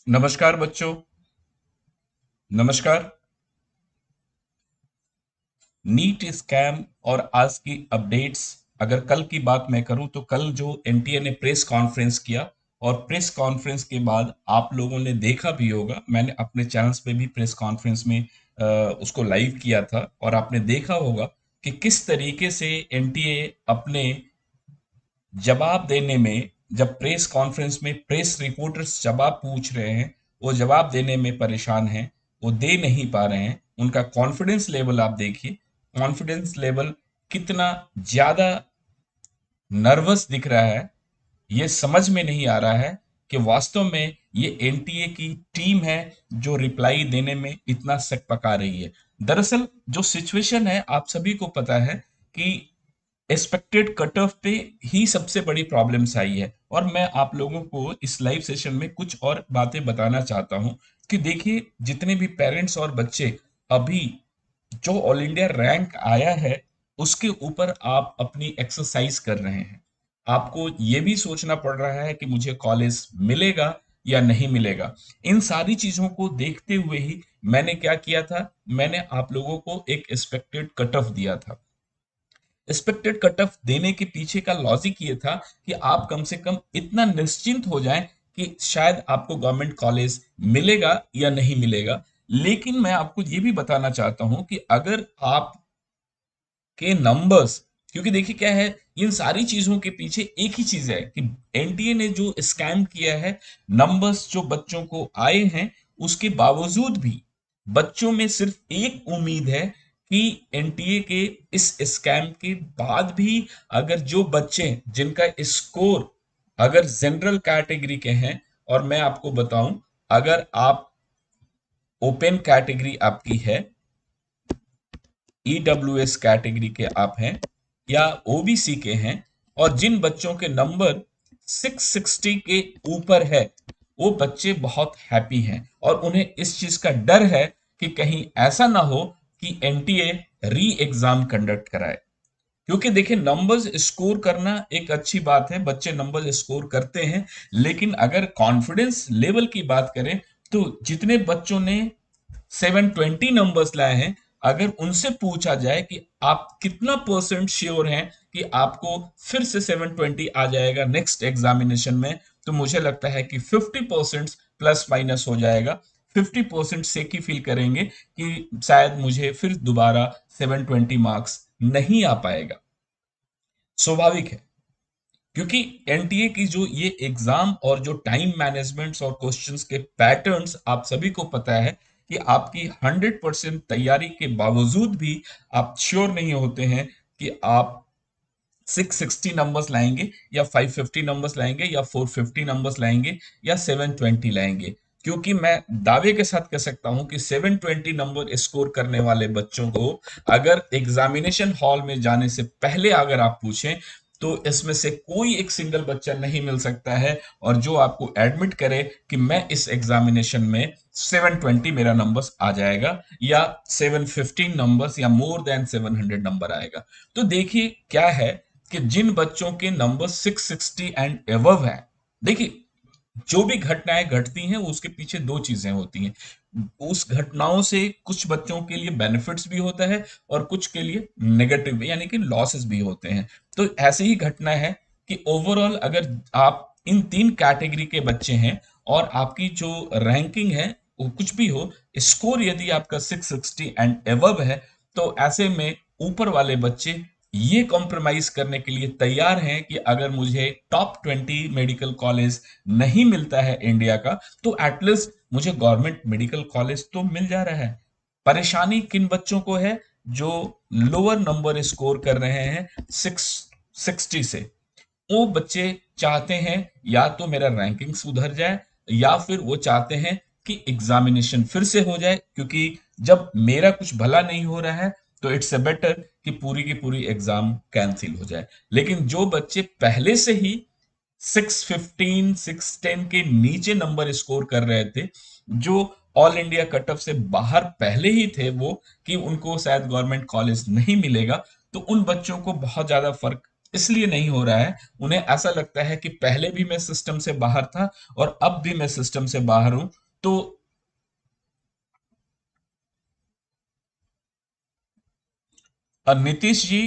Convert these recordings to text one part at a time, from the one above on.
नमस्कार बच्चों। नमस्कार। नीट स्कैम और आज की अपडेट्स, अगर कल की बात मैं करूं तो कल जो एनटीए ने प्रेस कॉन्फ्रेंस किया, और प्रेस कॉन्फ्रेंस के बाद आप लोगों ने देखा भी होगा, मैंने अपने चैनल्स पे भी प्रेस कॉन्फ्रेंस में उसको लाइव किया था, और आपने देखा होगा कि किस तरीके से एनटीए अपने जवाब देने में, जब प्रेस कॉन्फ्रेंस में प्रेस रिपोर्टर्स जवाब पूछ रहे हैं, वो जवाब देने में परेशान हैं, वो दे नहीं पा रहे हैं। उनका कॉन्फिडेंस लेवल आप देखिए, कॉन्फिडेंस लेवल कितना ज्यादा नर्वस दिख रहा है। ये समझ में नहीं आ रहा है कि वास्तव में ये एनटीए की टीम है जो रिप्लाई देने में इतना सक पका रही है। दरअसल जो सिचुएशन है, आप सभी को पता है कि एक्सपेक्टेड कट ऑफ पे ही सबसे बड़ी प्रॉब्लम्स आई है, और मैं आप लोगों को इस लाइव सेशन में कुछ और बातें बताना चाहता हूं कि देखिए, जितने भी पेरेंट्स और बच्चे अभी जो ऑल इंडिया रैंक आया है उसके ऊपर आप अपनी एक्सरसाइज कर रहे हैं, आपको ये भी सोचना पड़ रहा है कि मुझे कॉलेज मिलेगा या नहीं मिलेगा। इन सारी चीजों को देखते हुए ही मैंने क्या किया था, मैंने आप लोगों को एक एक्सपेक्टेड कट ऑफ दिया था। एक्सपेक्टेड कट ऑफ देने के पीछे का लॉजिक ये था कि आप कम से कम इतना निश्चिंत हो जाएं कि शायद आपको गवर्नमेंट कॉलेज मिलेगा या नहीं मिलेगा। लेकिन मैं आपको ये भी बताना चाहता हूं कि अगर आप के नंबर्स, क्योंकि देखिए क्या है, इन सारी चीजों के पीछे एक ही चीज है कि एनटीए ने जो स्कैम किया है, नंबर्स जो बच्चों को आए हैं उसके बावजूद भी बच्चों में सिर्फ एक उम्मीद है कि एनटीए के इस स्कैम के बाद भी अगर जो बच्चे जिनका स्कोर अगर जनरल कैटेगरी के हैं, और मैं आपको बताऊं, अगर आप ओपन कैटेगरी आपकी है, ईडब्ल्यूएस कैटेगरी के आप हैं या ओबीसी के हैं, और जिन बच्चों के नंबर 660 के ऊपर है, वो बच्चे बहुत हैप्पी हैं, और उन्हें इस चीज का डर है कि कहीं ऐसा ना हो कि एनटीए री एग्जाम कंडक्ट कराए। क्योंकि देखिए, नंबर्स स्कोर करना एक अच्छी बात है, बच्चे नंबर्स स्कोर करते हैं, लेकिन अगर कॉन्फिडेंस लेवल की बात करें तो जितने बच्चों ने 720 नंबर्स लाए हैं, अगर उनसे पूछा जाए कि आप कितना परसेंट श्योर हैं कि आपको फिर से 720 आ जाएगा नेक्स्ट एग्जामिनेशन में, तो मुझे लगता है कि 50% प्लस माइनस हो जाएगा। 50% से की फील करेंगे कि शायद मुझे फिर दोबारा 720 मार्क्स नहीं आ पाएगा। स्वाभाविक है, क्योंकि एनटीए की जो ये एग्जाम और जो टाइम मैनेजमेंट्स और क्वेश्चंस के पैटर्न्स आप सभी को पता है कि आपकी 100% तैयारी के बावजूद भी आप श्योर नहीं होते हैं कि आप 660 नंबर्स लाएंगे या 550 नंबर्स लाएंगे या 450 नंबर्स लाएंगे या 720 लाएंगे। क्योंकि मैं दावे के साथ कह सकता हूं कि 720 नंबर स्कोर करने वाले बच्चों को अगर एग्जामिनेशन हॉल में जाने से पहले अगर आप पूछें, तो इसमें से कोई एक सिंगल बच्चा नहीं मिल सकता है और जो आपको एडमिट करे कि मैं इस एग्जामिनेशन में 720 मेरा नंबर्स आ जाएगा या 715 नंबर्स या मोर देन 700 नंबर आएगा। तो देखिए क्या है कि जिन बच्चों के नंबर 660 एंड एबव है, देखिए, जो भी घटनाएं घटती हैं उसके पीछे दो चीजें होती हैं। उस घटनाओं से कुछ बच्चों के लिए बेनिफिट्स भी होता है और कुछ के लिए नेगेटिव यानी कि लॉसेस भी होते हैं। तो ऐसे ही घटना है कि ओवरऑल अगर आप इन तीन कैटेगरी के बच्चे हैं और आपकी जो रैंकिंग है वो कुछ भी हो, स्कोर यदि आपका 660 एंड एबव है, तो ऐसे में ऊपर वाले बच्चे ये कॉम्प्रोमाइज करने के लिए तैयार हैं कि अगर मुझे टॉप 20 मेडिकल कॉलेज नहीं मिलता है इंडिया का, तो एटलीस्ट मुझे गवर्नमेंट मेडिकल कॉलेज तो मिल जा रहा है। परेशानी किन बच्चों को है? जो लोअर नंबर स्कोर कर रहे हैं 660 से, वो बच्चे चाहते हैं या तो मेरा रैंकिंग सुधर जाए, या फिर वो चाहते हैं कि एग्जामिनेशन फिर से हो जाए, क्योंकि जब मेरा कुछ भला नहीं हो रहा है तो इट्स अ बेटर कि पूरी की पूरी एग्जाम कैंसिल हो जाए। लेकिन जो बच्चे पहले से ही 615 610 के नीचे नंबर स्कोर कर रहे थे, जो ऑल इंडिया कट ऑफ से बाहर पहले ही थे, वो कि उनको शायद गवर्नमेंट कॉलेज नहीं मिलेगा, तो उन बच्चों को बहुत ज्यादा फर्क इसलिए नहीं हो रहा है। उन्हें ऐसा लगता है कि पहले भी मैं सिस्टम से बाहर था और अब भी मैं सिस्टम से बाहर हूं। तो नीतीश जी,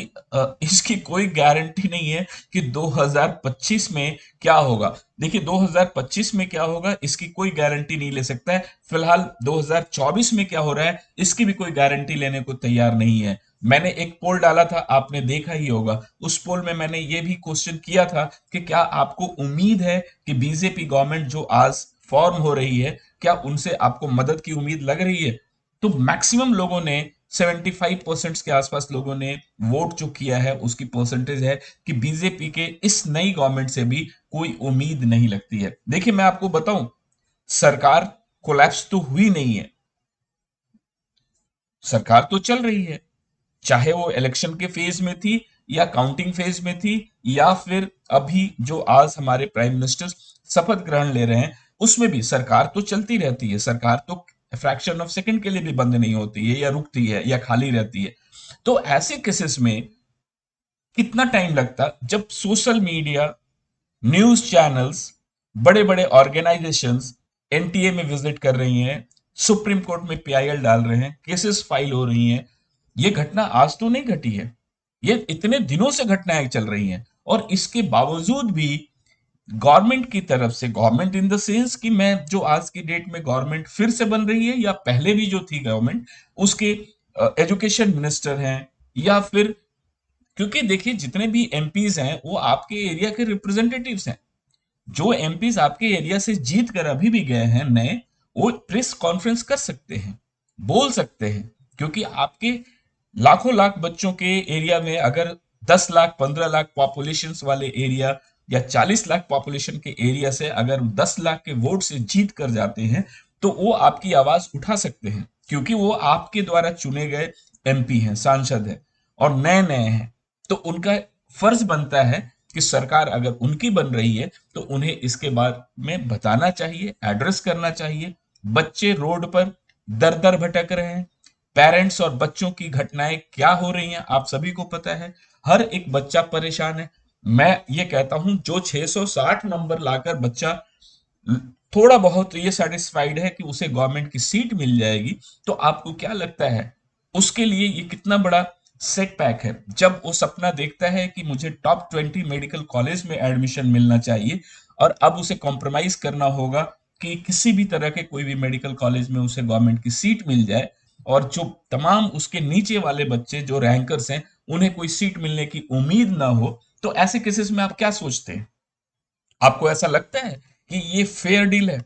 इसकी कोई गारंटी नहीं है कि 2025 में क्या होगा। देखिए 2025 में क्या होगा इसकी कोई गारंटी नहीं ले सकता है। फिलहाल 2024 में क्या हो रहा है इसकी भी कोई गारंटी लेने को तैयार नहीं है। मैंने एक पोल डाला था, आपने देखा ही होगा। उस पोल में मैंने ये भी क्वेश्चन किया था कि क्या आपको उम्मीद है कि बीजेपी गवर्नमेंट जो आज फॉर्म हो रही है, क्या उनसे आपको मदद की उम्मीद लग रही है? तो मैक्सिमम लोगों ने 75% के आसपास लोगों ने वोट जो किया है उसकी परसेंटेज है कि बीजेपी के इस नई गवर्नमेंट से भी कोई उम्मीद नहीं लगती है। देखिए मैं आपको बताऊं, सरकार कोलैप्स तो हुई नहीं है, सरकार तो चल रही है। चाहे वो इलेक्शन के फेज में थी या काउंटिंग फेज में थी या फिर अभी जो आज हमारे प्राइम मिनिस्टर शपथ ग्रहण ले रहे हैं उसमें भी सरकार तो चलती रहती है। सरकार तो फ्रैक्शन ऑफ सेकंड के लिए भी बंद नहीं होती है या रुकती है या खाली रहती है। तो ऐसे केसेस में कितना टाइम लगता जब सोशल मीडिया, न्यूज चैनल्स, बड़े बड़े ऑर्गेनाइजेशंस एनटीए में विजिट कर रही हैं, सुप्रीम कोर्ट में पीआईएल डाल रहे हैं, केसेस फाइल हो रही हैं। ये घटना आज तो नहीं घटी है, ये इतने दिनों से घटनाएं चल रही हैं। और इसके बावजूद भी गवर्नमेंट की तरफ से, गवर्नमेंट इन द सेंस कि मैं जो आज की डेट में गवर्नमेंट फिर से बन रही है या पहले भी जो थी गवर्नमेंट, उसके एजुकेशन मिनिस्टर हैं या फिर, क्योंकि देखिए जितने भी एमपीज हैं वो आपके एरिया के रिप्रेजेंटेटिव्स हैं। जो एमपीज आपके एरिया से जीत कर अभी भी गए हैं नए, वो प्रेस कॉन्फ्रेंस कर सकते हैं, बोल सकते हैं। क्योंकि आपके लाखों लाख बच्चों के एरिया में अगर 10 लाख 15 लाख पॉपुलेशन वाले एरिया या 40 लाख पॉपुलेशन के एरिया से अगर 10 लाख के वोट से जीत कर जाते हैं तो वो आपकी आवाज उठा सकते हैं, क्योंकि वो आपके द्वारा चुने गए एमपी हैं, सांसद हैं और नए नए हैं। तो उनका फर्ज बनता है कि सरकार अगर उनकी बन रही है तो उन्हें इसके बारे में बताना चाहिए, एड्रेस करना चाहिए। बच्चे रोड पर दर दर भटक रहे हैं, पेरेंट्स और बच्चों की घटनाएं क्या हो रही हैं आप सभी को पता है। हर एक बच्चा परेशान है। मैं ये कहता हूं जो 660 नंबर लाकर बच्चा थोड़ा बहुत ये सेटिस्फाइड है कि उसे गवर्नमेंट की सीट मिल जाएगी, तो आपको क्या लगता है उसके लिए ये कितना बड़ा सेटबैक है? जब वो सपना देखता है कि मुझे टॉप 20 मेडिकल कॉलेज में एडमिशन मिलना चाहिए और अब उसे कॉम्प्रोमाइज करना होगा कि किसी भी तरह के कोई भी मेडिकल कॉलेज में उसे गवर्नमेंट की सीट मिल जाए, और जो तमाम उसके नीचे वाले बच्चे जो रैंकर्स हैं उन्हें कोई सीट मिलने की उम्मीद ना हो, तो ऐसे केसेस में आप क्या सोचते हैं? आपको ऐसा लगता है कि ये फेयर डील है?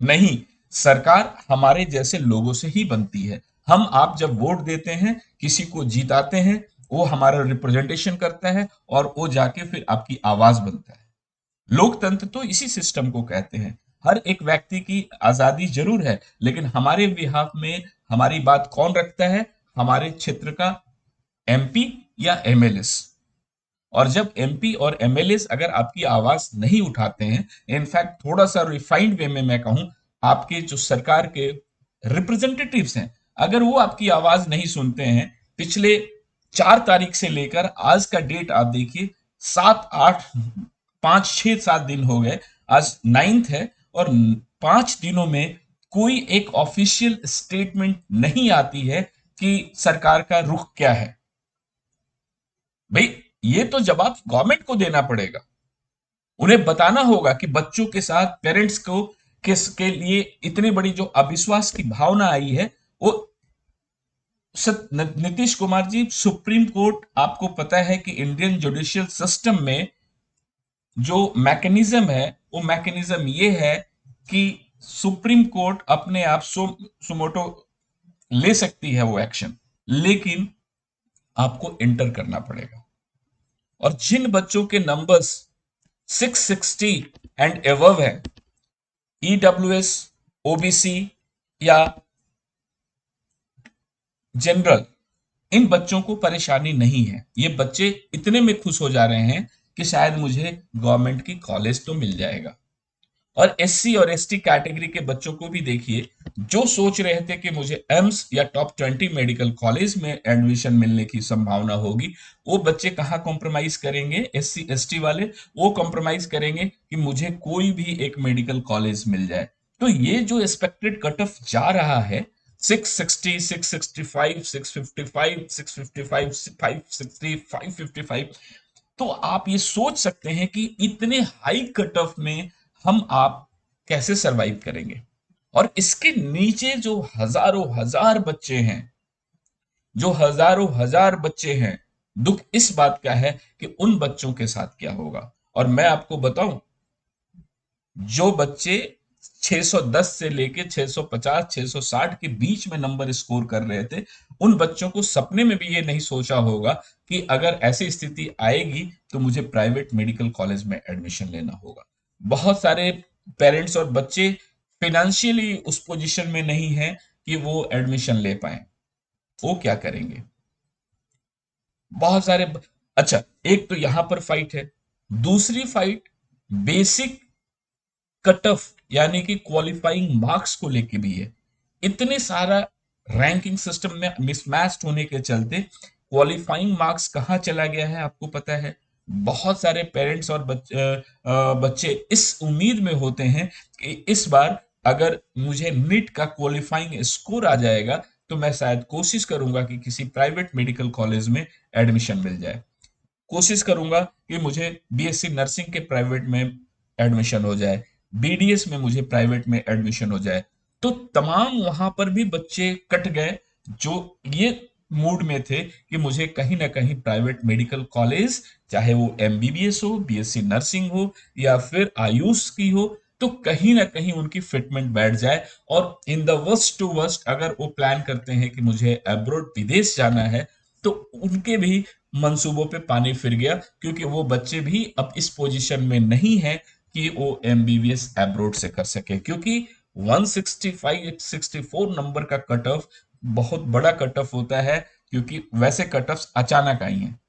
नहीं। सरकार हमारे जैसे लोगों से ही बनती है। हम आप जब वोट देते हैं, किसी को जिताते हैं, वो हमारा रिप्रेजेंटेशन करता है और वो जाके फिर आपकी आवाज बनता है। लोकतंत्र तो इसी सिस्टम को कहते हैं। हर एक व्यक्ति की आजादी जरूर है, लेकिन हमारे बिहाफ में हमारी बात कौन रखता है? हमारे क्षेत्र का एमपी या एमएलएस। और जब एमपी और एमएलए अगर आपकी आवाज नहीं उठाते हैं, इनफैक्ट थोड़ा सा रिफाइंड वे में मैं कहूं, आपके जो सरकार के रिप्रेजेंटेटिव्स हैं, अगर वो आपकी आवाज नहीं सुनते हैं, पिछले 4 तारीख से लेकर आज का डेट आप देखिए, 7 8 5 6 7 दिन हो गए, आज 9th है, और 5 दिनों में कोई एक ऑफिशियल स्टेटमेंट नहीं आती है कि सरकार का रुख क्या है। भाई ये तो जवाब गवर्नमेंट को देना पड़ेगा। उन्हें बताना होगा कि बच्चों के साथ पेरेंट्स को किसके लिए इतनी बड़ी जो अविश्वास की भावना आई है वो नीतीश कुमार जी, सुप्रीम कोर्ट, आपको पता है कि इंडियन जुडिशियल सिस्टम में जो मैकेनिज्म है वो मैकेनिज्म ये है कि सुप्रीम कोर्ट अपने आप सुमोटो ले सकती है वो एक्शन, लेकिन आपको इंटर करना पड़ेगा। और जिन बच्चों के नंबर्स 660 एंड एवव है, ईडब्ल्यूएस, ओबीसी या जनरल, इन बच्चों को परेशानी नहीं है। ये बच्चे इतने में खुश हो जा रहे हैं कि शायद मुझे गवर्नमेंट की कॉलेज तो मिल जाएगा। और एससी और एसटी कैटेगरी के बच्चों को भी देखिए, जो सोच रहे थे कि मुझे एम्स या टॉप 20 मेडिकल कॉलेज में एडमिशन मिलने की संभावना होगी, वो बच्चे कहाँ कॉम्प्रोमाइज करेंगे? एससी एसटी वाले वो कॉम्प्रोमाइज करेंगे कि मुझे कोई भी एक मेडिकल कॉलेज मिल जाए। तो ये जो एक्सपेक्टेड कट ऑफ जा रहा है, 660, 665, 655, 655, 560, 555, तो आप ये सोच सकते हैं कि इतने हाई कट ऑफ में हम आप कैसे सरवाइव करेंगे। और इसके नीचे जो हजारों हजार बच्चे हैं, जो हजारों हजार बच्चे हैं, दुख इस बात का है कि उन बच्चों के साथ क्या होगा। और मैं आपको बताऊं, जो बच्चे 610 से लेके 650 660 के बीच में नंबर स्कोर कर रहे थे, उन बच्चों को सपने में भी ये नहीं सोचा होगा कि अगर ऐसी स्थिति आएगी तो मुझे प्राइवेट मेडिकल कॉलेज में एडमिशन लेना होगा। बहुत सारे पेरेंट्स और बच्चे फिनेंशियली उस पोजीशन में नहीं है कि वो एडमिशन ले पाए। वो क्या करेंगे? बहुत सारे अच्छा, एक तो यहां पर फाइट है। दूसरी फाइट बेसिक कट ऑफ यानी कि क्वालिफाइंग मार्क्स को लेके भी है। इतने सारा रैंकिंग सिस्टम में मिसमैच होने के चलते क्वालिफाइंग मार्क्स कहाँ चला गया है आपको पता है? बहुत सारे पेरेंट्स और बच्चे इस उम्मीद में होते हैं कि इस बार अगर मुझे नीट का क्वालिफाइंग स्कोर आ जाएगा तो मैं शायद कोशिश करूंगा कि किसी प्राइवेट मेडिकल कॉलेज में एडमिशन मिल जाए। कोशिश करूंगा कि मुझे बीएससी नर्सिंग के प्राइवेट में एडमिशन हो जाए, बीडीएस में मुझे प्राइवेट में एडमिशन हो जाए। तो तमाम वहां पर भी बच्चे कट गए जो ये मूड में थे कि मुझे कहीं ना कहीं प्राइवेट मेडिकल कॉलेज, चाहे वो एमबीबीएस हो, बीएससी नर्सिंग हो या फिर आयुष की हो, तो कहीं ना कहीं उनकी फिटमेंट बैठ जाए। और in the worst to worst अगर वो प्लान करते हैं कि मुझे अब्रोड विदेश जाना है, तो उनके भी मंसूबों पे पानी फिर गया, क्योंकि वो बच्चे भी अब इस पोजीशन में नहीं है कि वो एमबीबीएस एब्रोड से कर सके, क्योंकि 165 64 नंबर का कट ऑफ बहुत बड़ा कट ऑफ होता है, क्योंकि वैसे कट ऑफ अचानक आई हैं।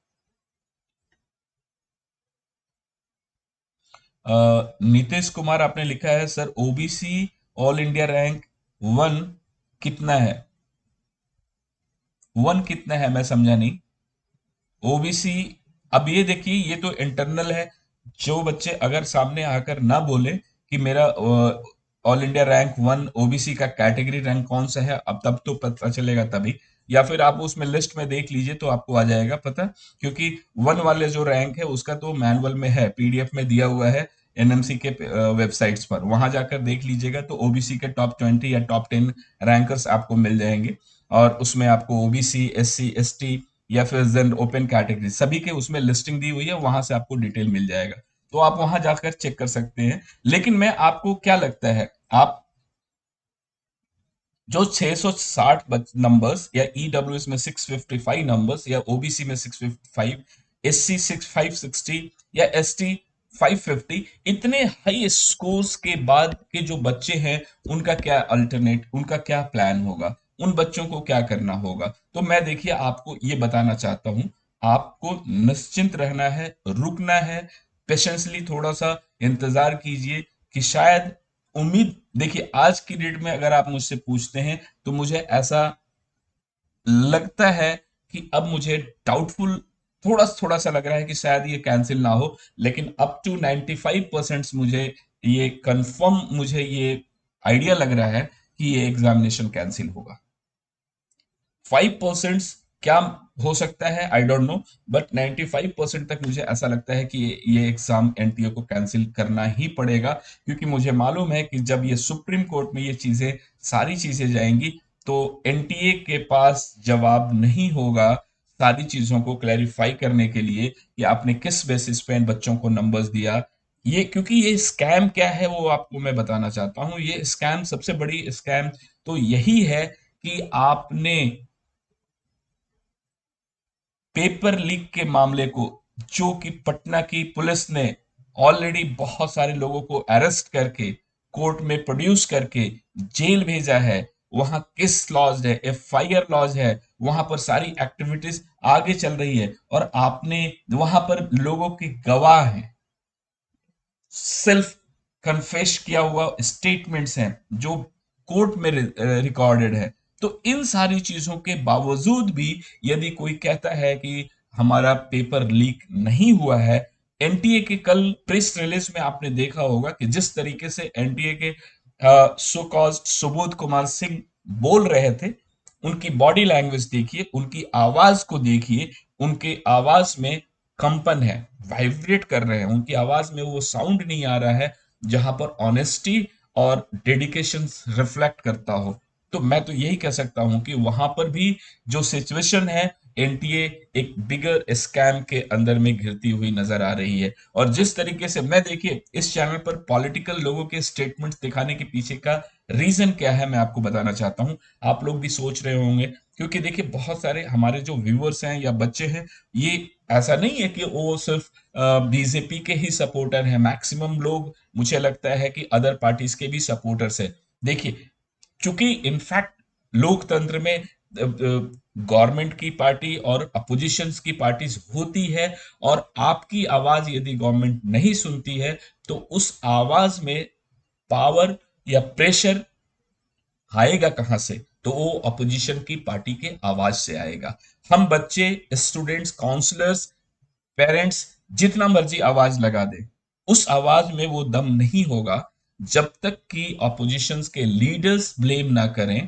नीतीश कुमार आपने लिखा है sir, OBC all India rank one कितना है? वन कितना है, मैं समझा नहीं। ओबीसी, अब ये देखिए, ये तो इंटरनल है। जो बच्चे अगर सामने आकर ना बोले कि मेरा all India rank one OBC का कैटेगरी रैंक कौन सा है, अब तब तो पता चलेगा तभी। या फिर आप उसमें लिस्ट में देख लीजिए तो आपको आ जाएगा पता। क्योंकि वन वाले जो रैंक है उसका तो मैनुअल में है, पीडीएफ में दिया हुआ है एनएमसी के वेबसाइट्स पर, वहां जाकर देख लीजिएगा तो ओबीसी के टॉप 20 या टॉप 10 रैंकर्स आपको मिल जाएंगे। और उसमें आपको ओबीसी, एससी, एसटी या फिर जेन ओपन कैटेगरी सभी के उसमें लिस्टिंग दी हुई है, वहां से आपको डिटेल मिल जाएगा। तो आप वहां जाकर चेक कर सकते हैं। लेकिन मैं आपको क्या लगता है, आप जो 660 नंबर्स या ईडब्ल्यूएस में 655 नंबर्स या ओबीसी में 655, एससी 6560 या एसटी 550, इतने हाई स्कोर्स के बाद के जो बच्चे हैं उनका क्या अल्टरनेट, उनका क्या प्लान होगा, उन बच्चों को क्या करना होगा? तो मैं देखिए आपको ये बताना चाहता हूं, आपको निश्चिंत रहना है, रुकना है, पेशेंसली थोड़ा सा इंतजार कीजिए कि शायद उम्मीद, देखिए आज की डेट में अगर आप मुझसे पूछते हैं तो मुझे ऐसा लगता है कि अब मुझे डाउटफुल, थोड़ा थोड़ा सा लग रहा है कि शायद ये कैंसिल ना हो। लेकिन अप टू 95% मुझे ये कंफर्म, मुझे ये आइडिया लग रहा है कि ये एग्जामिनेशन कैंसिल होगा। 5% क्या हो सकता है आई डोंट नो, बट 95% तक मुझे ऐसा लगता है कि ये एग्जाम एनटीए को कैंसिल करना ही पड़ेगा। क्योंकि मुझे मालूम है कि जब ये सुप्रीम कोर्ट में ये चीजें, सारी चीजें जाएंगी तो एनटीए के पास जवाब नहीं होगा सारी चीजों को क्लैरिफाई करने के लिए कि आपने किस बेसिस पे इन बच्चों को नंबर्स दिया। ये क्योंकि ये स्कैम क्या है वो आपको मैं बताना चाहता हूँ। ये स्कैम, सबसे बड़ी स्कैम तो यही है कि आपने पेपर लीक के मामले को, जो कि पटना की पुलिस ने ऑलरेडी बहुत सारे लोगों को अरेस्ट करके कोर्ट में प्रोड्यूस करके जेल भेजा है, वहां किस लॉज है, एफआईआर लॉज है, वहां पर सारी एक्टिविटीज आगे चल रही है, और आपने वहां पर लोगों के गवाह हैं, सिर्फ कन्फेस किया हुआ स्टेटमेंट्स हैं जो कोर्ट में रिकॉर्डेड है। तो इन सारी चीजों के बावजूद भी यदि कोई कहता है कि हमारा पेपर लीक नहीं हुआ है, एनटीए के कल प्रेस रिलीज में आपने देखा होगा कि जिस तरीके से एनटीए के सो कॉल्ड सुबोध कुमार सिंह बोल रहे थे, उनकी बॉडी लैंग्वेज देखिए, उनकी आवाज को देखिए, उनके आवाज में कंपन है, वाइब्रेट कर रहे हैं, उनकी आवाज में वो साउंड नहीं आ रहा है जहां पर ऑनेस्टी और डेडिकेशन रिफ्लेक्ट करता हो। तो मैं तो यही कह सकता हूं कि वहां पर भी जो सिचुएशन है, एनटीए एक बिगर स्कैम के अंदर में घिरती हुई नजर आ रही है। और जिस तरीके से मैं, देखिए, इस चैनल पर पॉलिटिकल लोगों के स्टेटमेंट्स दिखाने के पीछे का रीजन क्या है मैं आपको बताना चाहता हूं। आप लोग भी सोच रहे होंगे, क्योंकि देखिए बहुत सारे हमारे जो व्यूअर्स हैं या बच्चे हैं, ये ऐसा नहीं है कि वो सिर्फ बीजेपी के ही सपोर्टर हैं। मैक्सिमम लोग, मुझे लगता है कि अदर पार्टीज के भी सपोर्टर्स हैं। देखिए, चूंकि इनफैक्ट लोकतंत्र में गवर्नमेंट की पार्टी और अपोजिशंस की पार्टीज होती है, और आपकी आवाज यदि गवर्नमेंट नहीं सुनती है तो उस आवाज में पावर या प्रेशर आएगा कहां से? तो वो अपोजिशन की पार्टी के आवाज से आएगा। हम बच्चे, स्टूडेंट्स, काउंसलर्स, पेरेंट्स जितना मर्जी आवाज लगा दे, उस आवाज में वो दम नहीं होगा जब तक कि ऑपोजिशंस के लीडर्स ब्लेम ना करें,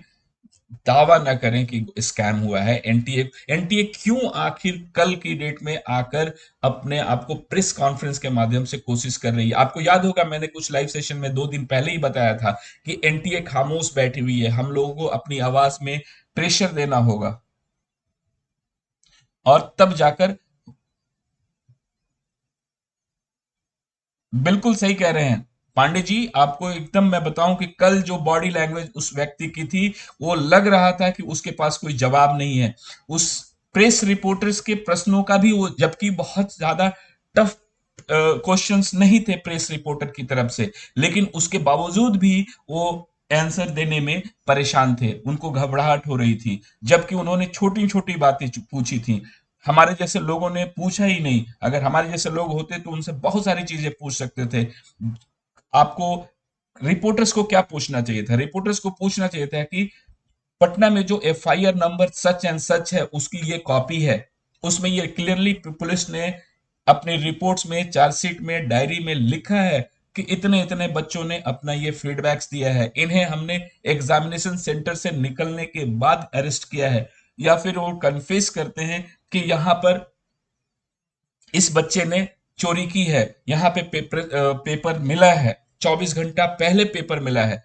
दावा ना करें कि स्कैम हुआ है। एनटीए एनटीए क्यों आखिर कल की डेट में आकर अपने आप को प्रेस कॉन्फ्रेंस के माध्यम से कोशिश कर रही है? आपको याद होगा, मैंने कुछ लाइव सेशन में 2 दिन पहले ही बताया था कि एनटीए खामोश बैठी हुई है, हम लोगों को अपनी आवाज में प्रेशर देना होगा और तब जाकर। बिल्कुल सही कह रहे हैं पांडे जी। आपको एकदम मैं बताऊं कि कल जो बॉडी लैंग्वेज उस व्यक्ति की थी, वो लग रहा था कि उसके पास कोई जवाब नहीं है। उस प्रेस रिपोर्टर्स के प्रश्नों का भी वो, जबकि बहुत ज्यादा टफ क्वेश्चंस नहीं थे प्रेस रिपोर्टर की तरफ से, लेकिन उसके बावजूद भी वो आंसर देने में परेशान थे, उनको घबराहट हो रही थी, जबकि उन्होंने छोटी छोटी बातें पूछी थी। हमारे जैसे लोगों ने पूछा ही नहीं। अगर हमारे जैसे लोग होते तो उनसे बहुत सारी चीजें पूछ सकते थे। आपको रिपोर्टर्स को क्या पूछना चाहिए था? रिपोर्टर्स को पूछना चाहिए था कि पटना में जो FIR number such and such है, उसकी ये कॉपी है। उसमें ये क्लियरली पुलिस ने अपनी रिपोर्ट्स में, चार्जशीट में, डायरी में लिखा है कि इतने इतने बच्चों ने अपना ये फीडबैक्स दिया है, इन्हें हमने एग्जामिनेशन सेंटर से निकलने के बाद अरेस्ट किया है। या फिर वो कन्फेस करते हैं कि यहाँ पर इस बच्चे ने चोरी की है, यहाँ पे पेपर मिला है, 24 घंटा पहले पेपर मिला है।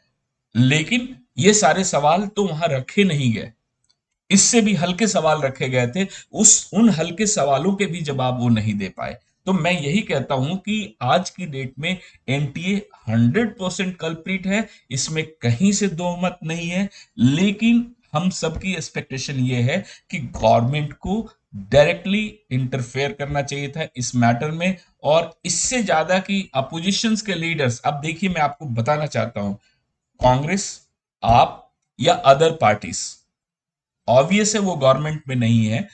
लेकिन ये सारे सवाल तो वहां रखे नहीं गए, इससे भी हल्के सवाल रखे गए थे। उस उन हल्के सवालों के भी जवाब वो नहीं दे पाए। तो मैं यही कहता हूं कि आज की डेट में एनटीए 100% कल्प्रिट है, इसमें कहीं से दो मत नहीं है। लेकिन हम सबकी एक्सपेक्टेशन ये है कि गवर्नमेंट को डायरेक्टली इंटरफेयर करना चाहिए था इस मैटर में, और इससे ज्यादा कि अपोजिशंस के लीडर्स। अब देखिए, मैं आपको बताना चाहता हूं, कांग्रेस, आप या अदर पार्टीज, ऑब्वियस है वो गवर्नमेंट में नहीं है,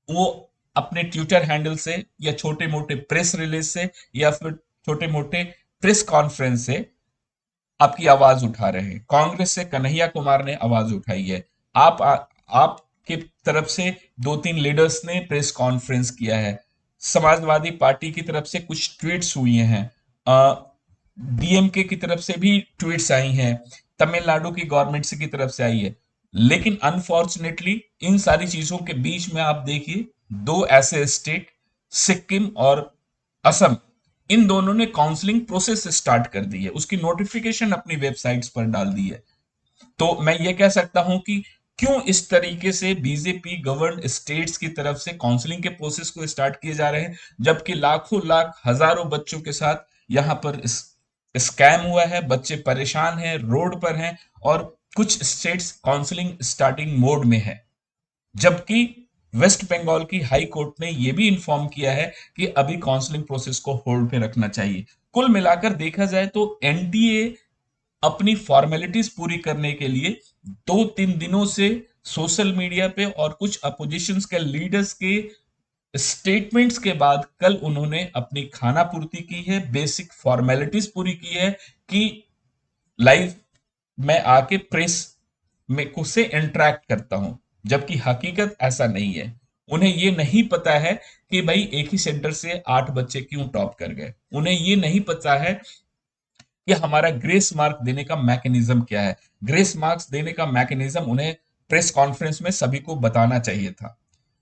वो अपने ट्विटर हैंडल से या छोटे मोटे प्रेस रिलीज से या फिर छोटे मोटे प्रेस कॉन्फ्रेंस से आपकी आवाज उठा रहे हैं। कांग्रेस से कन्हैया कुमार ने आवाज उठाई है, आपके तरफ से 2-3 लीडर्स ने प्रेस कॉन्फ्रेंस किया है, समाजवादी पार्टी की तरफ से कुछ ट्वीट्स हुई हैं, डीएमके की तरफ से भी ट्वीट्स आई हैं, तमिलनाडु की गवर्नमेंट से की तरफ से आई है। लेकिन अनफॉर्चुनेटली इन सारी चीजों के बीच में आप देखिए, दो ऐसे स्टेट, सिक्किम और असम, इन दोनों ने काउंसलिंग प्रोसेस स्टार्ट कर दी है, उसकी नोटिफिकेशन अपनी वेबसाइट्स पर डाल दी है। तो मैं ये कह सकता हूं कि क्यों इस तरीके से बीजेपी गवर्न स्टेट्स की तरफ से काउंसलिंग के प्रोसेस को स्टार्ट किए जा रहे हैं, जबकि लाखों लाख हजारों बच्चों के साथ यहाँ पर स्कैम हुआ है, बच्चे परेशान हैं, रोड पर हैं, और कुछ स्टेट्स काउंसलिंग स्टार्टिंग मोड में है। जबकि वेस्ट बंगाल की हाई कोर्ट ने यह भी इंफॉर्म किया है कि अभी काउंसलिंग प्रोसेस को होल्ड पे रखना चाहिए। कुल मिलाकर देखा जाए तो एनडीए अपनी फॉर्मेलिटीज पूरी करने के लिए 2-3 दिनों से सोशल मीडिया पे और कुछ अपोजिशंस के लीडर्स के स्टेटमेंट्स के बाद कल उन्होंने अपनी खाना पूर्ति की है, बेसिक फॉर्मेलिटीज पूरी की है कि लाइव मैं आके प्रेस में से इंटरेक्ट करता हूं, जबकि हकीकत ऐसा नहीं है। उन्हें ये नहीं पता है कि भाई एक ही सेंटर से 8 बच्चे क्यों टॉप कर गए। उन्हें ये नहीं पता है कि हमारा ग्रेस मार्क देने का मैकेनिज्म क्या है। ग्रेस मार्क्स देने का मैकेनिज्म उन्हें प्रेस कॉन्फ्रेंस में सभी को बताना चाहिए था।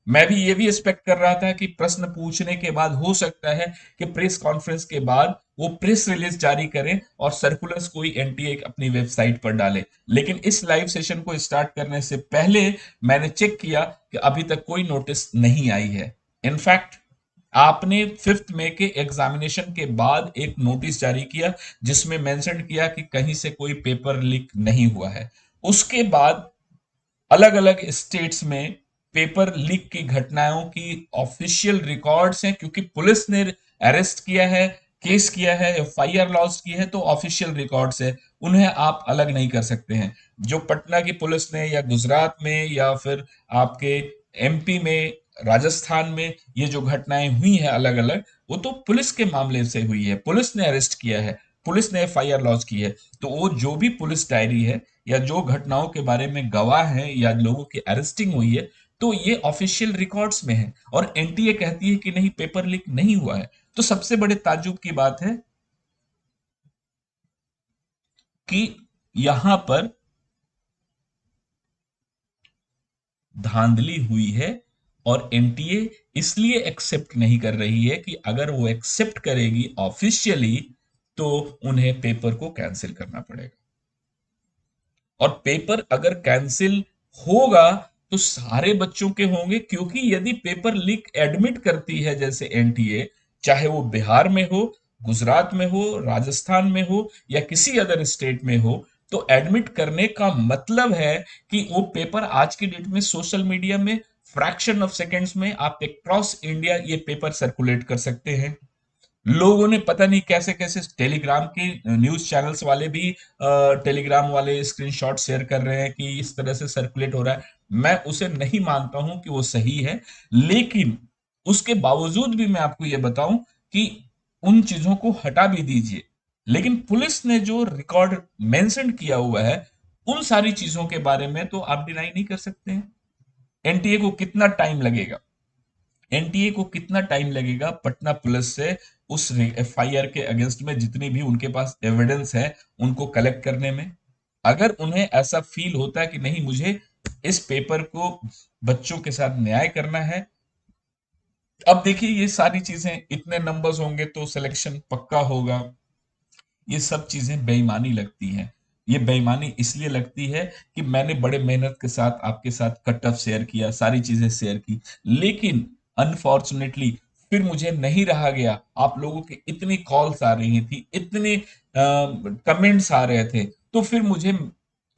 मैं भी ये भी एक्सपेक्ट कर रहा था कि प्रश्न पूछने के बाद हो सकता है कि प्रेस कॉन्फ्रेंस के बाद वो प्रेस रिलीज जारी करें और सर्कुलर्स कोई एनटीए अपनी वेबसाइट पर डाले। लेकिन इस लाइव सेशन को स्टार्ट करने से पहले मैंने चेक किया कि अभी तक कोई नोटिस नहीं आई है। इनफैक्ट आपने 5 मई के एग्जामिनेशन के बाद एक नोटिस जारी किया जिसमें मेंशन किया कि कहीं से कोई पेपर लीक नहीं हुआ है। उसके बाद अलग अलग स्टेट्स में पेपर लीक की घटनाओं की ऑफिशियल रिकॉर्ड्स हैं, क्योंकि पुलिस ने अरेस्ट किया है, केस किया है, एफआईआर लॉन्च की है, तो ऑफिशियल रिकॉर्ड्स है, उन्हें आप अलग नहीं कर सकते हैं। जो पटना की पुलिस ने या गुजरात में या फिर आपके एमपी में, राजस्थान में ये जो घटनाएं हुई हैं अलग अलग, वो तो पुलिस के मामले से हुई है, पुलिस ने अरेस्ट किया है, पुलिस ने एफआईआर लॉन्च की है। तो वो जो भी पुलिस डायरी है या जो घटनाओं के बारे में गवाह हैं या लोगों की अरेस्टिंग हुई है, तो ये ऑफिशियल रिकॉर्ड्स में है। और एनटीए कहती है कि नहीं, पेपर लीक नहीं हुआ है। तो सबसे बड़े ताज्जुब की बात है कि यहां पर धांधली हुई है और एनटीए इसलिए एक्सेप्ट नहीं कर रही है कि अगर वो एक्सेप्ट करेगी ऑफिशियली तो उन्हें पेपर को कैंसिल करना पड़ेगा। और पेपर अगर कैंसिल होगा तो सारे बच्चों के होंगे, क्योंकि यदि पेपर लीक एडमिट करती है जैसे एनटीए, चाहे वो बिहार में हो, गुजरात में हो, राजस्थान में हो या किसी अदर स्टेट में हो, तो एडमिट करने का मतलब है कि वो पेपर आज की डेट में सोशल मीडिया में फ्रैक्शन ऑफ सेकेंड्स में आप क्रॉस इंडिया ये पेपर सर्कुलेट कर सकते हैं। लोगों ने पता नहीं कैसे कैसे टेलीग्राम के न्यूज चैनल्स वाले भी टेलीग्राम वाले स्क्रीनशॉट शेयर कर रहे हैं कि इस तरह से सर्कुलेट हो रहा है। मैं उसे नहीं मानता हूं कि वो सही है, लेकिन उसके बावजूद भी मैं आपको ये बताऊं कि उन चीजों को हटा भी दीजिए, लेकिन पुलिस ने जो रिकॉर्ड मेंशन किया हुआ है उन सारी चीजों के बारे में तो आप डिनाई नहीं कर सकते हैं। एनटीए को कितना टाइम लगेगा, एनटीए को कितना टाइम लगेगा पटना पुलिस से उस एफआईआर के अगेंस्ट में जितनी भी उनके पास एविडेंस है उनको कलेक्ट करने में। अगर उन्हें ऐसा फील होता है कि नहीं, मुझे इस पेपर को बच्चों के साथ न्याय करना है, अब देखिए ये सारी चीजें, इतने नंबर्स होंगे तो सिलेक्शन पक्का होगा, ये सब चीजें बेईमानी लगती हैं। ये बेईमानी इसलिए लगती है कि मैंने बड़े मेहनत के साथ आपके साथ कट ऑफ शेयर किया, सारी चीजें शेयर की, लेकिन अनफॉर्चुनेटली फिर मुझे नहीं रहा गया। आप लोगों की इतनी कॉल्स आ रही थी, इतने कमेंट्स आ रहे थे, तो फिर मुझे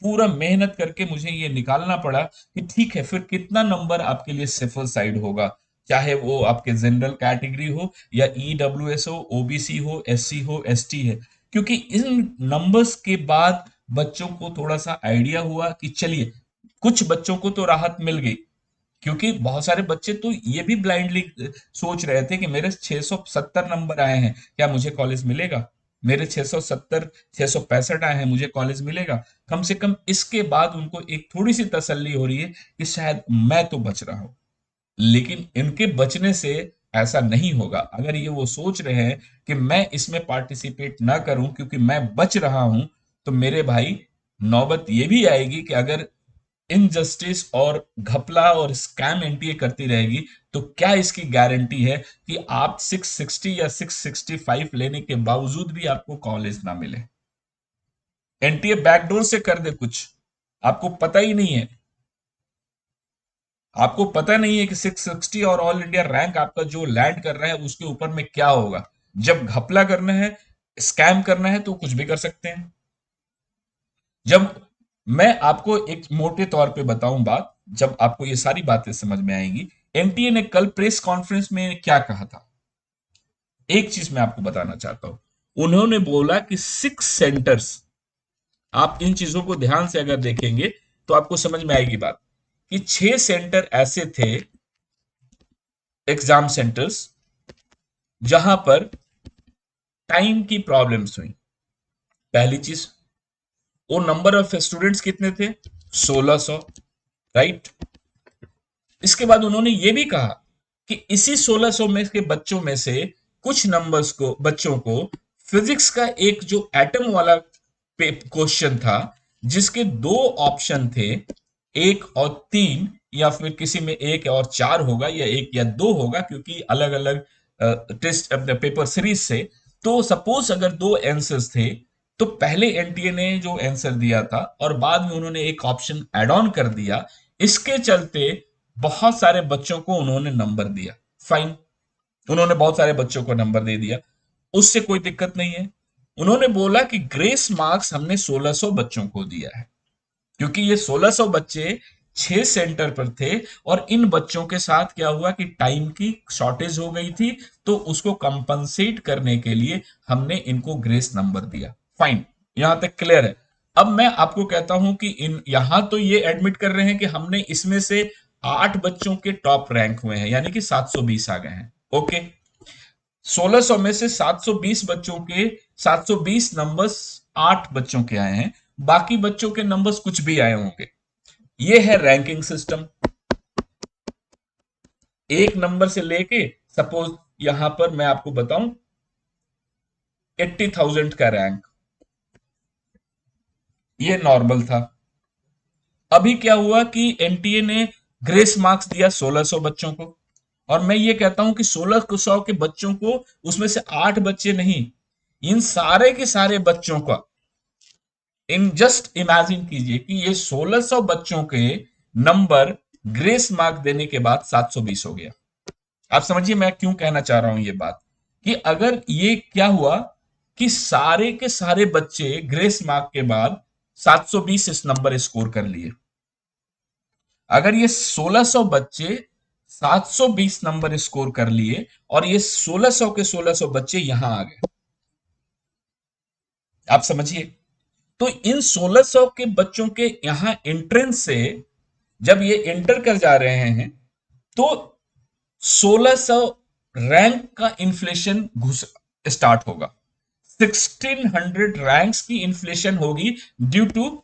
पूरा मेहनत करके मुझे ये निकालना पड़ा कि ठीक है, फिर कितना नंबर आपके लिए सेफर साइड होगा, चाहे वो आपके जनरल कैटेगरी हो या ईडब्ल्यूएस हो, ओबीसी हो, एससी हो, एसटी है। क्योंकि इन नंबर्स के बाद बच्चों को थोड़ा सा आइडिया हुआ कि चलिए, कुछ बच्चों को तो राहत मिल गई, क्योंकि बहुत सारे बच्चे तो ये भी ब्लाइंडली सोच रहे थे कि मेरे 670 नंबर आए हैं, क्या मुझे कॉलेज मिलेगा, मेरे 670 665 आए हैं, मुझे कॉलेज मिलेगा। कम से कम इसके बाद उनको एक थोड़ी सी तसल्ली हो रही है कि शायद मैं तो बच रहा हूं। लेकिन इनके बचने से ऐसा नहीं होगा। अगर ये वो सोच रहे हैं कि मैं इसमें पार्टिसिपेट ना करूं क्योंकि मैं बच रहा हूं, तो मेरे भाई नौबत ये भी आएगी कि अगर इनजस्टिस और घपला और स्कैम एनटीए करती रहेगी, तो क्या इसकी गारंटी है कि आप 660 या 665 लेने के बावजूद भी आपको कॉलेज ना मिले। एनटीए बैकडोर से कर दे कुछ, आपको पता ही नहीं है। आपको पता नहीं है कि 660 और ऑल इंडिया रैंक आपका जो लैंड कर रहा है उसके ऊपर में क्या होगा। जब घपला करना है, स्कैम करना है, तो कुछ भी कर सकते हैं। जब मैं आपको एक मोटे तौर पे बताऊं बात, जब आपको ये सारी बातें समझ में आएंगी। एनटीए ने कल प्रेस कॉन्फ्रेंस में क्या कहा था, एक चीज मैं आपको बताना चाहता हूं। उन्होंने बोला कि 6 सेंटर्स, आप इन चीजों को ध्यान से अगर देखेंगे तो आपको समझ में आएगी बात, कि 6 सेंटर ऐसे थे एग्जाम सेंटर्स जहां पर टाइम की प्रॉब्लम्स हुई। पहली चीज, वो नंबर ऑफ स्टूडेंट्स कितने थे? 1600, राइट। इसके बाद उन्होंने ये भी कहा कि इसी 1600 में के बच्चों में से कुछ नंबर्स को, बच्चों को फिजिक्स का एक जो एटम वाला क्वेश्चन था, जिसके दो ऑप्शन थे, एक और तीन, या फिर किसी में एक और चार होगा, या एक या दो होगा, क्योंकि अलग अलग टेस्ट अपने पेपर सीरीज से। तो सपोज अगर दो आंसर्स थे, तो पहले एनटीए ने जो आंसर दिया था और बाद में उन्होंने एक ऑप्शन ऐड ऑन कर दिया, इसके चलते बहुत सारे बच्चों को उन्होंने नंबर दिया। फाइन, उन्होंने बहुत सारे बच्चों को नंबर दे दिया, उससे कोई दिक्कत नहीं है। उन्होंने बोला कि ग्रेस मार्क्स हमने 1600 बच्चों को दिया है, क्योंकि ये 1600 बच्चे 6 सेंटर पर थे, और इन बच्चों के साथ क्या हुआ कि टाइम की शॉर्टेज हो गई थी, तो उसको कंपनसेट करने के लिए हमने इनको ग्रेस नंबर दिया। फाइन, यहां तक क्लियर है। अब मैं आपको कहता हूं कि इन यहां तो ये एडमिट कर रहे हैं कि हमने इसमें से 8 बच्चों के टॉप रैंक हुए हैं, यानी कि 720 आ गए हैं। ओके, 1600 में से 720 बच्चों के 720 नंबर्स 8 बच्चों के आए हैं, बाकी बच्चों के नंबर्स कुछ भी आए होंगे। ये है रैंकिंग सिस्टम। एक नंबर से लेके, सपोज यहां पर मैं आपको बताऊं 80,000 का रैंक, ये नॉर्मल था। अभी क्या हुआ कि एनटीए ने ग्रेस मार्क्स दिया 1600 बच्चों को, और मैं ये कहता हूं कि 1600 के बच्चों को, उसमें से 8 बच्चे नहीं, इन सारे के सारे बच्चों का, इन जस्ट इमेजिन कीजिए कि ये 1600 बच्चों के नंबर ग्रेस मार्क देने के बाद 720 हो गया। आप समझिए मैं क्यों कहना चाह रहा हूं ये बात, कि अगर ये क्या हुआ कि सारे के सारे बच्चे ग्रेस मार्क के बाद 720 इस नंबर स्कोर कर लिए, अगर ये 1600 बच्चे 720 नंबर स्कोर कर लिए और ये 1600 के 1600 बच्चे यहां आ गए, आप समझिए, तो इन 1600 के बच्चों के यहां एंट्रेंस से जब ये एंटर कर जा रहे हैं, तो 1600 रैंक का इन्फ्लेशन घुस स्टार्ट होगा। 1600 रैंक्स की इन्फ्लेशन होगी ड्यू टू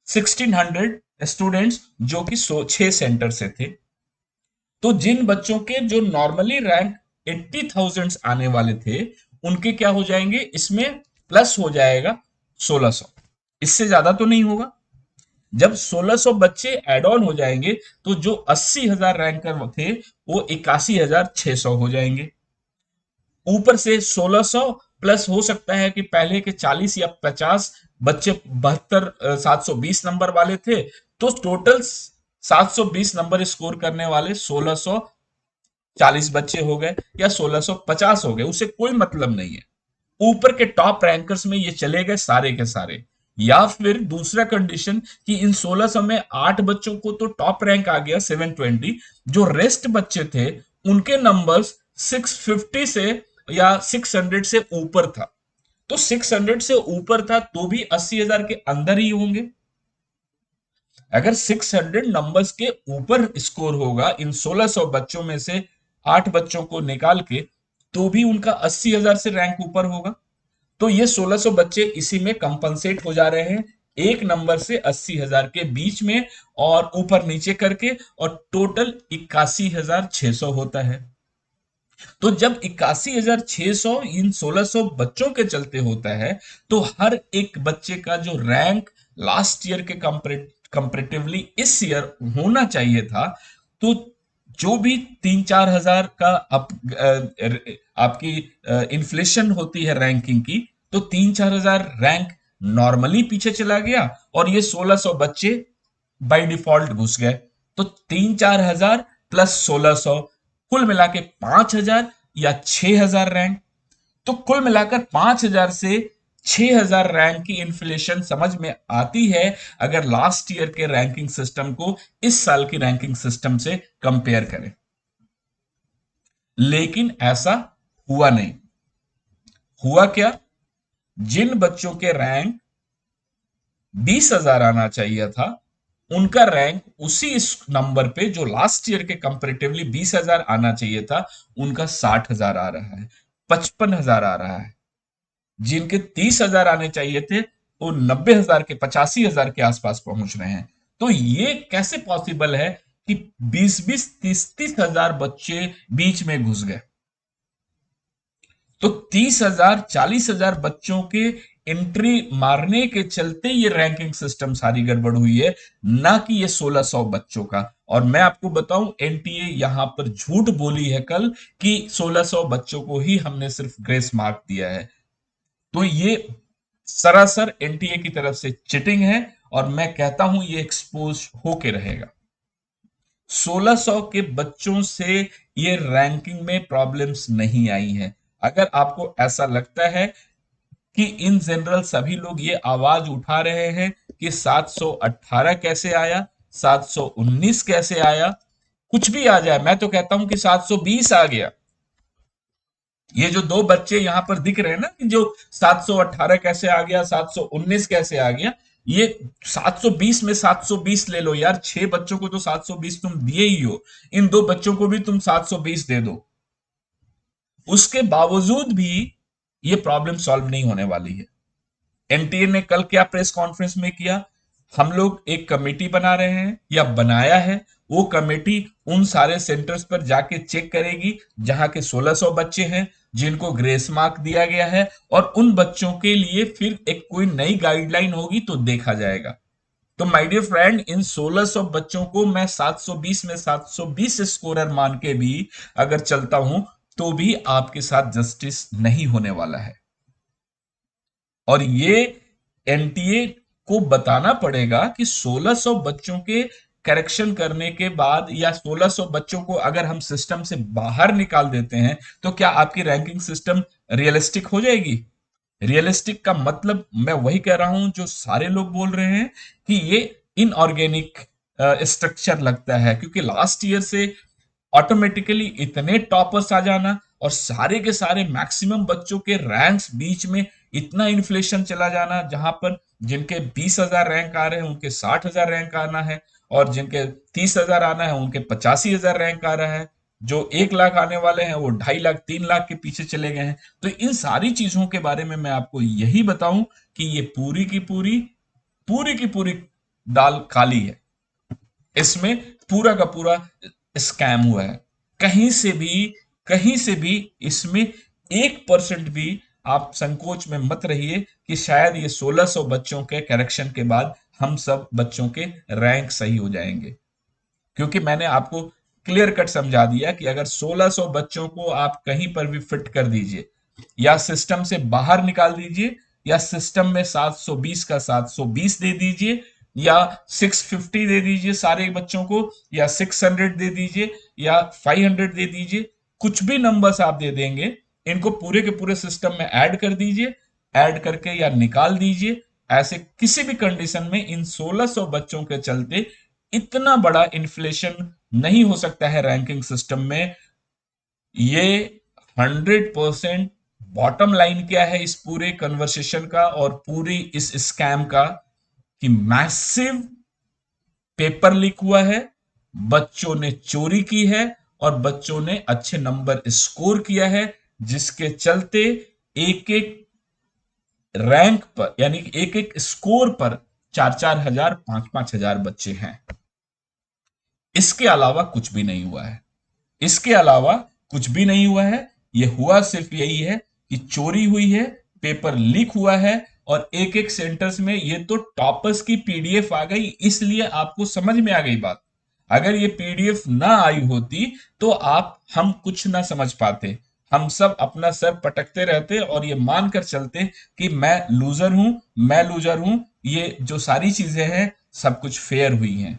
1600 स्टूडेंट्स जो कि 6 सेंटर से थे। तो जिन बच्चों के जो नॉर्मली रैंक 80,000 आने वाले थे, उनके क्या हो जाएंगे, इसमें प्लस हो जाएगा 1600, इससे ज्यादा तो नहीं होगा। जब 1600 बच्चे एड ऑन हो जाएंगे, तो जो 80,000 रैंकर थे वो 81,600 हो जाएंगे। ऊपर से 1600 प्लस हो सकता है कि पहले के 40 या 50 बच्चे 720 नंबर वाले थे, तो टोटल 720 नंबर स्कोर करने वाले 1640 बच्चे हो गए या 1650 हो गए, उससे कोई मतलब नहीं है। ऊपर के टॉप रैंकर्स में ये चले गए सारे के सारे। या फिर दूसरा कंडीशन कि इन 1600 में 8 बच्चों को तो टॉप रैंक आ गया 720, जो रेस्ट बच्चे थे उनके नंबर्स 650 से या 600 से ऊपर था, तो 600 से ऊपर था तो भी 80,000 के अंदर ही होंगे। अगर 600 नंबर्स के ऊपर स्कोर होगा इन 1600 बच्चों में से 8 बच्चों को निकाल के, तो भी उनका 80,000 से रैंक ऊपर होगा। तो ये 1600 बच्चे इसी में कंपनसेट हो जा रहे हैं, एक नंबर से 80,000 के बीच में और ऊपर नीचे करके, और टोटल 81,600 होता है। तो जब 81,600 इन 1600 बच्चों के चलते होता है, तो हर एक बच्चे का जो रैंक लास्ट ईयर के कंपेरेटिवली इस ईयर होना चाहिए था, तो जो भी 3-4 हजार का आपकी इन्फ्लेशन होती है रैंकिंग की, तो 3-4 हजार रैंक नॉर्मली पीछे चला गया, और ये 1600 बच्चे बाय डिफॉल्ट घुस गए। तो 3-4 हजार प्लस 1600, कुल मिला के 5,000 या 6,000 रैंक। तो कुल मिलाकर 5,000 से 6,000 रैंक की इन्फ्लेशन समझ में आती है, अगर लास्ट ईयर के रैंकिंग सिस्टम को इस साल की रैंकिंग सिस्टम से कंपेयर करें। लेकिन ऐसा हुआ नहीं। हुआ क्या, जिन बच्चों के रैंक 20,000 आना चाहिए था, उनका रैंक उसी नंबर पे जो लास्ट ईयर के कंपैरेटिवली 20,000 आना चाहिए था, उनका 60,000 आ रहा है, 55,000 आ रहा है। जिनके 30,000 आने चाहिए थे, वो 90,000 के 85,000 के आसपास पहुंच रहे हैं। तो ये कैसे पॉसिबल है कि 20-20 30-30,000 बच्चे बीच में घुस गए? तो 30,000 40,000 बच्चों के एंट्री मारने के चलते ये रैंकिंग सिस्टम सारी गड़बड़ हुई है, ना कि ये 1600 बच्चों का। और मैं आपको बताऊं, एनटीए यहां पर झूठ बोली है कल कि 1600 बच्चों को ही हमने सिर्फ ग्रेस मार्क दिया है। तो ये सरासर एनटीए की तरफ से चिटिंग है, और मैं कहता हूं ये एक्सपोज होके रहेगा। 1600 के बच्चों से ये रैंकिंग में प्रॉब्लम्स नहीं आई है। अगर आपको ऐसा लगता है कि इन जनरल सभी लोग ये आवाज उठा रहे हैं कि 718 कैसे आया, 719 कैसे आया, कुछ भी आ जाए, मैं तो कहता हूं कि 720 आ गया। ये जो दो बच्चे यहां पर दिख रहे हैं ना, कि जो 718 कैसे आ गया, 719 कैसे आ गया, ये 720 में 720 ले लो यार, 6 बच्चों को तो 720 तुम दिए ही हो, इन दो बच्चों को भी तुम 720 दे दो, उसके बावजूद भी ये प्रॉब्लम सॉल्व नहीं होने वाली है। एनटीए ने कल क्या प्रेस कॉन्फ्रेंस में किया, हम लोग एक कमेटी बना रहे हैं या बनाया है, वो कमेटी उन सारे सेंटर्स पर जाके चेक करेगी जहां के 1600 बच्चे हैं जिनको ग्रेस मार्क दिया गया है, और उन बच्चों के लिए फिर एक कोई नई गाइडलाइन होगी तो देखा जाएगा। तो माय डियर फ्रेंड, इन 1600 बच्चों को मैं 720 में 720 स्कोरर मान के भी अगर चलता हूं, तो भी आपके साथ जस्टिस नहीं होने वाला है। और ये एनटीए को बताना पड़ेगा कि 1600 बच्चों के करेक्शन करने के बाद, या 1600 बच्चों को अगर हम सिस्टम से बाहर निकाल देते हैं, तो क्या आपकी रैंकिंग सिस्टम रियलिस्टिक हो जाएगी? रियलिस्टिक का मतलब मैं वही कह रहा हूं जो सारे लोग बोल रहे हैं, कि ये इनऑर्गेनिक स्ट्रक्चर लगता है, क्योंकि लास्ट ईयर से ऑटोमेटिकली इतने टॉपर्स आ जाना और सारे के सारे मैक्सिमम बच्चों के रैंक्स बीच में इतना इन्फ्लेशन चला जाना, जहां पर जिनके 20,000 रैंक आ रहे हैं उनके 60,000 रैंक आना है, और जिनके 30,000 आना है उनके 85,000 रैंक आ रहा है, जो 1 लाख आने वाले हैं वो 2.5 लाख 3 लाख के पीछे चले गए हैं। तो इन सारी चीजों के बारे में मैं आपको यही बताऊं कि ये पूरी की पूरी दाल काली है, इसमें पूरा का पूरा स्कैम हुआ है। कहीं से भी इसमें 1% भी आप संकोच में मत रहिए कि शायद ये 1600 बच्चों के करेक्शन के बाद हम सब बच्चों के रैंक सही हो जाएंगे, क्योंकि मैंने आपको क्लियर कट समझा दिया कि अगर 1600 बच्चों को आप कहीं पर भी फिट कर दीजिए, या सिस्टम से बाहर निकाल दीजिए, या सिस्टम में 720 का 720 दे दीजिए, या 650 दे दीजिए सारे बच्चों को, या 600 दे दीजिए, या 500 दे दीजिए, कुछ भी नंबर्स आप दे देंगे, इनको पूरे के पूरे सिस्टम में ऐड कर दीजिए, ऐड करके या निकाल दीजिए, ऐसे किसी भी कंडीशन में इन 1600 बच्चों के चलते इतना बड़ा इन्फ्लेशन नहीं हो सकता है रैंकिंग सिस्टम में। ये 100% बॉटम लाइन क्या है इस पूरे कन्वर्सेशन का और पूरी इस स्कैम का, कि मैसिव पेपर लीक हुआ है, बच्चों ने चोरी की है, और बच्चों ने अच्छे नंबर स्कोर किया है, जिसके चलते एक एक रैंक पर, यानी एक एक स्कोर पर 4-4 हजार 5-5 हजार बच्चे हैं। इसके अलावा कुछ भी नहीं हुआ है, इसके अलावा कुछ भी नहीं हुआ है। ये हुआ सिर्फ यही है कि चोरी हुई है, पेपर लीक हुआ है, और एक एक सेंटर्स में ये तो टॉपर्स की पीडीएफ आ गई, इसलिए आपको समझ में आ गई बात। अगर ये पीडीएफ ना आई होती तो हम कुछ ना समझ पाते, हम सब अपना सर पटकते रहते और ये मानकर चलते कि मैं लूजर हूं, ये जो सारी चीजें हैं सब कुछ फेयर हुई हैं।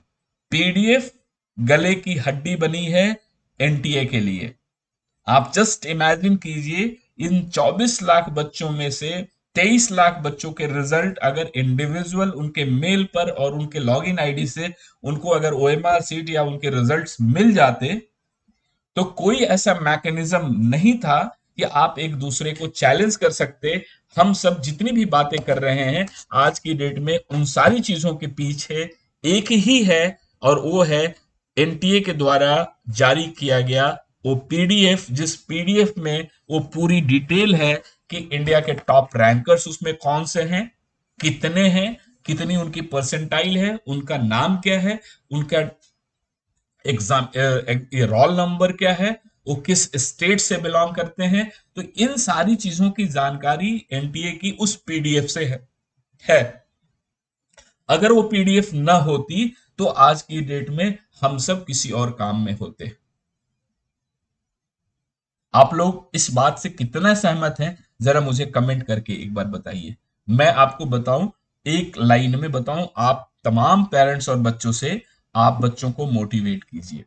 पीडीएफ गले की हड्डी बनी है एनटीए के लिए। आप जस्ट इमेजिन कीजिए, इन 24 लाख बच्चों में से 23 लाख बच्चों के रिजल्ट अगर इंडिविजुअल उनके मेल पर और उनके लॉगिन आईडी से उनको अगर ओएमआर सीट या उनके रिजल्ट्स मिल जाते, तो कोई ऐसा मैकेनिज्म नहीं था कि आप एक दूसरे को चैलेंज कर सकते। हम सब जितनी भी बातें कर रहे हैं आज की डेट में, उन सारी चीजों के पीछे एक ही है, और वो है एनटीए के द्वारा जारी किया गया वो पीडीएफ, जिस पीडीएफ में वो पूरी डिटेल है कि इंडिया के टॉप रैंकर्स उसमें कौन से हैं, कितने हैं, कितनी उनकी परसेंटाइल है, उनका नाम क्या है, उनका एग्जाम रोल नंबर क्या है, वो किस स्टेट से बिलोंग करते हैं। तो इन सारी चीजों की जानकारी एनटीए की उस पीडीएफ से है। अगर वो पीडीएफ ना होती तो आज की डेट में हम सब किसी और काम में होते। आप लोग इस बात से कितना सहमत हैं, जरा मुझे कमेंट करके एक बार बताइए। मैं आपको बताऊं, एक लाइन में बताऊं, आप तमाम पेरेंट्स और बच्चों से, आप बच्चों को मोटिवेट कीजिए।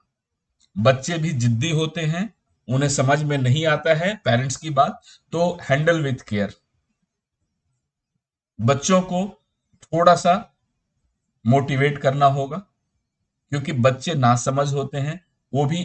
बच्चे भी जिद्दी होते हैं, उन्हें समझ में नहीं आता है पेरेंट्स की बात, तो हैंडल विथ केयर। बच्चों को थोड़ा सा मोटिवेट करना होगा, क्योंकि बच्चे नासमझ होते हैं, वो भी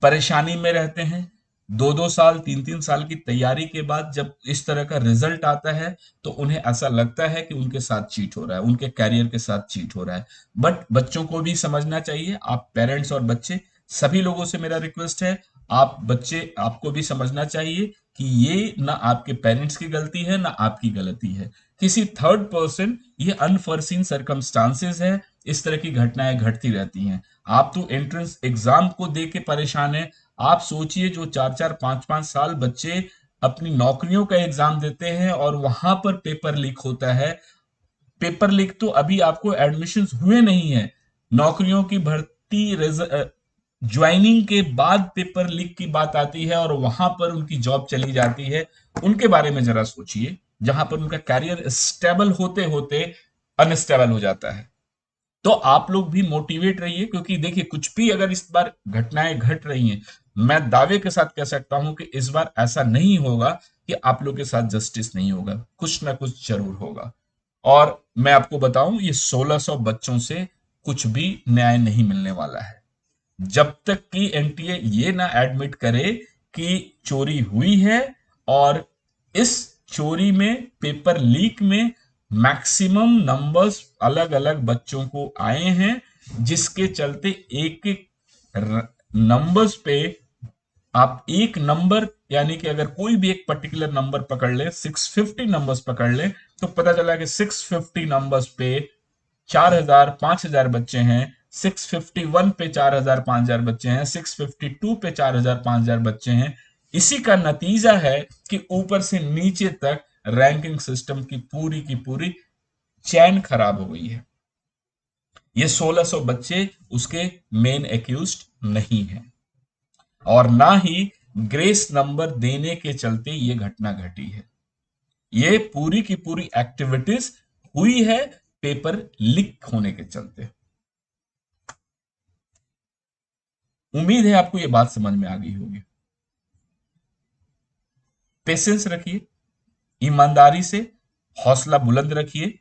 परेशानी में रहते हैं। 2-2 साल 3-3 साल की तैयारी के बाद जब इस तरह का रिजल्ट आता है, तो उन्हें ऐसा लगता है कि उनके साथ चीट हो रहा है, उनके कैरियर के साथ चीट हो रहा है। बट बच्चों को भी समझना चाहिए, आप पेरेंट्स और बच्चे सभी लोगों से मेरा रिक्वेस्ट है, आप बच्चे आपको भी समझना चाहिए कि ये ना आपके पेरेंट्स की गलती है ना आपकी गलती है, किसी थर्ड पर्सन, ये अनफोर्सीन सर्कमस्टांसेस है, इस तरह की घटनाएं घटती रहती हैं। आप तो एंट्रेंस एग्जाम को दे के परेशान है, आप सोचिए जो 4-4 5-5 साल बच्चे अपनी नौकरियों का एग्जाम देते हैं और वहां पर पेपर लीक होता है। पेपर लीक तो अभी आपको एडमिशन हुए नहीं है, नौकरियों की भर्ती ज्वाइनिंग के बाद पेपर लीक की बात आती है और वहां पर उनकी जॉब चली जाती है। उनके बारे में जरा सोचिए, जहां पर उनका कैरियर स्टेबल होते होते अनस्टेबल हो जाता है। तो आप लोग भी मोटिवेट रहिए, क्योंकि देखिए कुछ भी अगर इस बार घटनाएं घट रही हैं, मैं दावे के साथ कह सकता हूं कि इस बार ऐसा नहीं होगा कि आप लोग के साथ जस्टिस नहीं होगा, कुछ ना कुछ जरूर होगा। और मैं आपको बताऊं, ये 1600 बच्चों से कुछ भी न्याय नहीं मिलने वाला है, जब तक कि एनटीए ये ना एडमिट करे कि चोरी हुई है। और इस चोरी में, पेपर लीक में मैक्सिमम नंबर्स अलग अलग बच्चों को आए हैं, जिसके चलते एक एक नंबर्स पे, आप एक नंबर, यानी कि अगर कोई भी एक पर्टिकुलर नंबर पकड़ ले, 650 नंबर्स पकड़ ले, तो पता चला कि 650 नंबर्स पे 4000 5000 बच्चे हैं, 651 पे 4000 5000 बच्चे हैं, 652 पे 4000 5000 बच्चे हैं। इसी का नतीजा है कि ऊपर से नीचे तक रैंकिंग सिस्टम की पूरी चैन खराब हो गई है। ये 1600 बच्चे उसके मेन एक्यूज्ड नहीं है, और ना ही ग्रेस नंबर देने के चलते ये घटना घटी है। ये पूरी की पूरी एक्टिविटीज हुई है पेपर लीक होने के चलते। उम्मीद है आपको ये बात समझ में आ गई होगी। पेशेंस रखिए, ईमानदारी से हौसला बुलंद रखिए,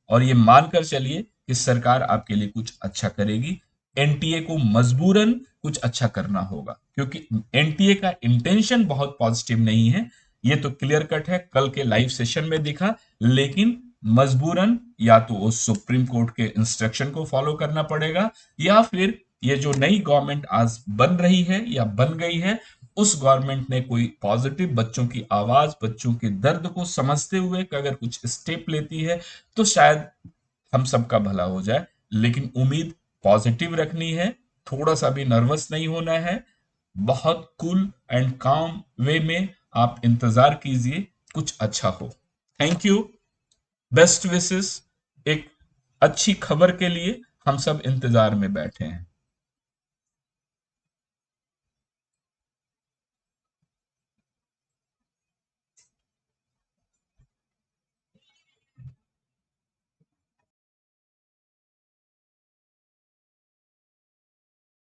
और ये मानकर चलिए कि सरकार आपके लिए कुछ अच्छा करेगी। एनटीए को मजबूरन कुछ अच्छा करना होगा, क्योंकि एनटीए का इंटेंशन बहुत पॉजिटिव नहीं है, ये तो क्लियर कट है, कल के लाइव सेशन में दिखा। लेकिन मजबूरन या तो वो सुप्रीम कोर्ट के इंस्ट्रक्शन को फॉलो करना पड़ेगा, या फिर ये जो नई गवर्नमेंट आज बन रही है या बन गई है, उस गवर्नमेंट ने कोई पॉजिटिव बच्चों की आवाज, बच्चों के दर्द को समझते हुए अगर कुछ स्टेप लेती है, तो शायद हम सबका भला हो जाए। लेकिन उम्मीद पॉजिटिव रखनी है, थोड़ा सा भी नर्वस नहीं होना है, बहुत कूल एंड काम वे में आप इंतजार कीजिए, कुछ अच्छा हो। Thank you, best wishes. एक अच्छी खबर के लिए हम सब इंतजार में बैठे हैं।